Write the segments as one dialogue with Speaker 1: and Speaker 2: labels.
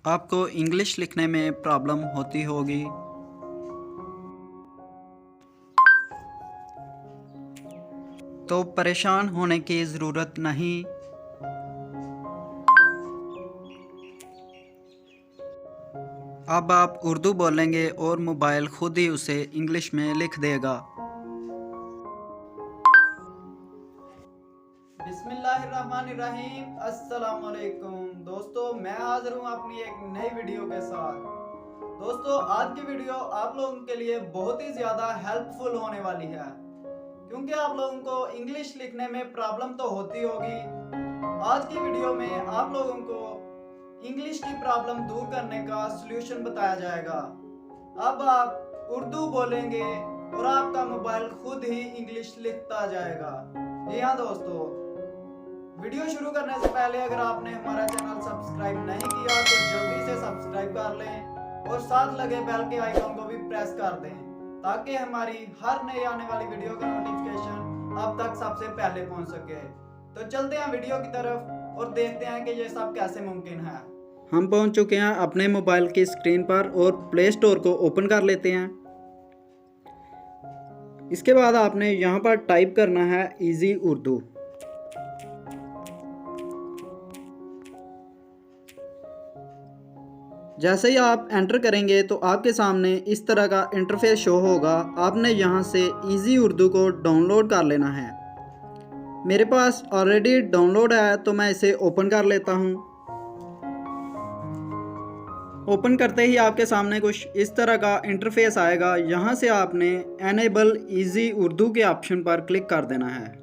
Speaker 1: आपको इंग्लिश लिखने में प्रॉब्लम होती होगी। तो परेशान होने की ज़रूरत नहीं। अब आप उर्दू बोलेंगे और मोबाइल खुद ही उसे इंग्लिश में लिख देगा।
Speaker 2: बिस्मिल्लाहिर्रहमानिर्रहीम। अस्सलाम वालेकुम दोस्तों, मैं हाजिर हूँ अपनी एक नई वीडियो के साथ। दोस्तों, आज की वीडियो आप लोगों के लिए बहुत ही ज़्यादा हेल्पफुल होने वाली है, क्योंकि आप लोगों को इंग्लिश लिखने में प्रॉब्लम तो होती होगी। आज की वीडियो में आप लोगों को इंग्लिश की प्रॉब्लम दूर करने का सलूशन बताया जाएगा। अब आप उर्दू बोलेंगे और आपका मोबाइल खुद ही इंग्लिश लिखता जाएगा। जी हाँ दोस्तों, वीडियो शुरू करने से पहले अगर आपने हमारा चैनल सब्सक्राइब नहीं किया तो जल्दी से सब्सक्राइब कर लें और साथ लगे बेल के आइकन को भी प्रेस कर दें, ताकि हमारी हर नई आने वाली वीडियो का नोटिफिकेशन आप तक सबसे पहले पहुंच सके। तो चलते हैं वीडियो की तरफ और देखते हैं कि ये सब कैसे मुमकिन है।
Speaker 1: हम पहुंच चुके हैं अपने मोबाइल की स्क्रीन पर और प्ले स्टोर को ओपन कर लेते हैं। इसके बाद आपने यहाँ पर टाइप करना है इजी उर्दू। जैसे ही आप एंटर करेंगे तो आपके सामने इस तरह का इंटरफेस शो होगा। आपने यहाँ से इजी उर्दू को डाउनलोड कर लेना है। मेरे पास ऑलरेडी डाउनलोड है तो मैं इसे ओपन कर लेता हूँ। ओपन करते ही आपके सामने कुछ इस तरह का इंटरफेस आएगा। यहाँ से आपने एनेबल इजी उर्दू के ऑप्शन पर क्लिक कर देना है।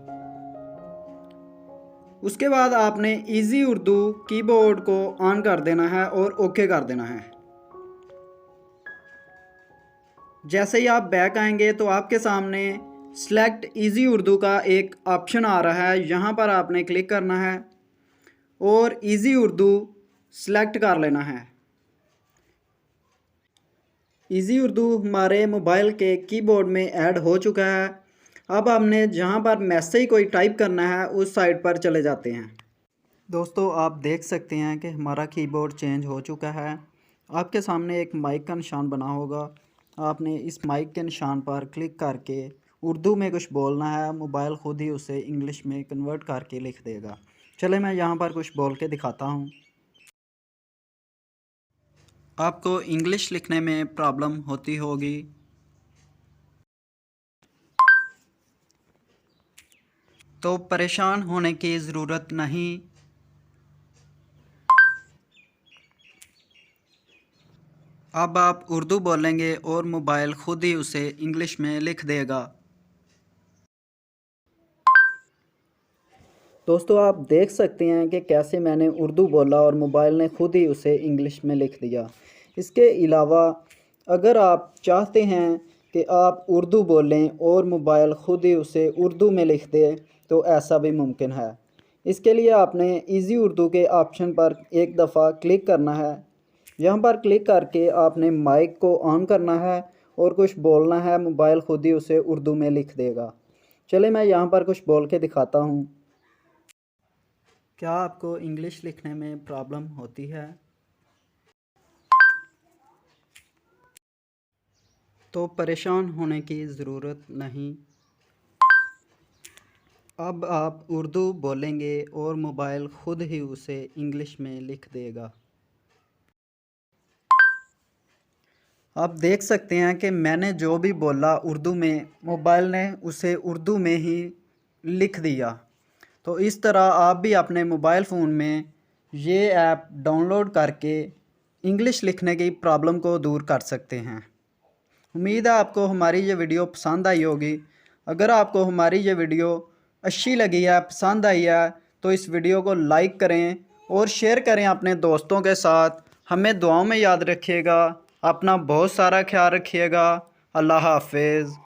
Speaker 1: उसके बाद आपने इजी उर्दू कीबोर्ड को ऑन कर देना है और ओके कर देना है। जैसे ही आप बैक आएंगे तो आपके सामने सेलेक्ट इजी उर्दू का एक ऑप्शन आ रहा है। यहाँ पर आपने क्लिक करना है और इजी उर्दू सेलेक्ट कर लेना है। इजी उर्दू हमारे मोबाइल के कीबोर्ड में ऐड हो चुका है। अब हमने जहाँ पर मैसेज कोई टाइप करना है उस साइड पर चले जाते हैं। दोस्तों, आप देख सकते हैं कि हमारा कीबोर्ड चेंज हो चुका है। आपके सामने एक माइक का निशान बना होगा। आपने इस माइक के निशान पर क्लिक करके उर्दू में कुछ बोलना है। मोबाइल खुद ही उसे इंग्लिश में कन्वर्ट करके लिख देगा। चले मैं यहाँ पर कुछ बोल के दिखाता हूँ। आपको इंग्लिश लिखने में प्रॉब्लम होती होगी। तो परेशान होने की ज़रूरत नहीं। अब आप उर्दू बोलेंगे और मोबाइल खुद ही उसे इंग्लिश में लिख देगा। दोस्तों, आप देख सकते हैं कि कैसे मैंने उर्दू बोला और मोबाइल ने खुद ही उसे इंग्लिश में लिख दिया। इसके अलावा अगर आप चाहते हैं कि आप उर्दू बोलें और मोबाइल खुद ही उसे उर्दू में लिख दे तो ऐसा भी मुमकिन है। इसके लिए आपने इजी उर्दू के ऑप्शन पर एक दफ़ा क्लिक करना है। यहाँ पर क्लिक करके आपने माइक को ऑन करना है और कुछ बोलना है। मोबाइल खुद ही उसे उर्दू में लिख देगा। चले मैं यहाँ पर कुछ बोल के दिखाता हूँ। क्या आपको इंग्लिश लिखने में प्रॉब्लम होती है? तो परेशान होने की ज़रूरत नहीं। अब आप उर्दू बोलेंगे और मोबाइल खुद ही उसे इंग्लिश में लिख देगा। आप देख सकते हैं कि मैंने जो भी बोला उर्दू में, मोबाइल ने उसे उर्दू में ही लिख दिया। तो इस तरह आप भी अपने मोबाइल फ़ोन में ये ऐप डाउनलोड करके इंग्लिश लिखने की प्रॉब्लम को दूर कर सकते हैं। उम्मीद है आपको हमारी ये वीडियो पसंद आई होगी। अगर आपको हमारी ये वीडियो अच्छी लगी है, पसंद आई है, तो इस वीडियो को लाइक करें और शेयर करें अपने दोस्तों के साथ। हमें दुआओं में याद रखिएगा। अपना बहुत सारा ख्याल रखिएगा। अल्लाह हाफिज़।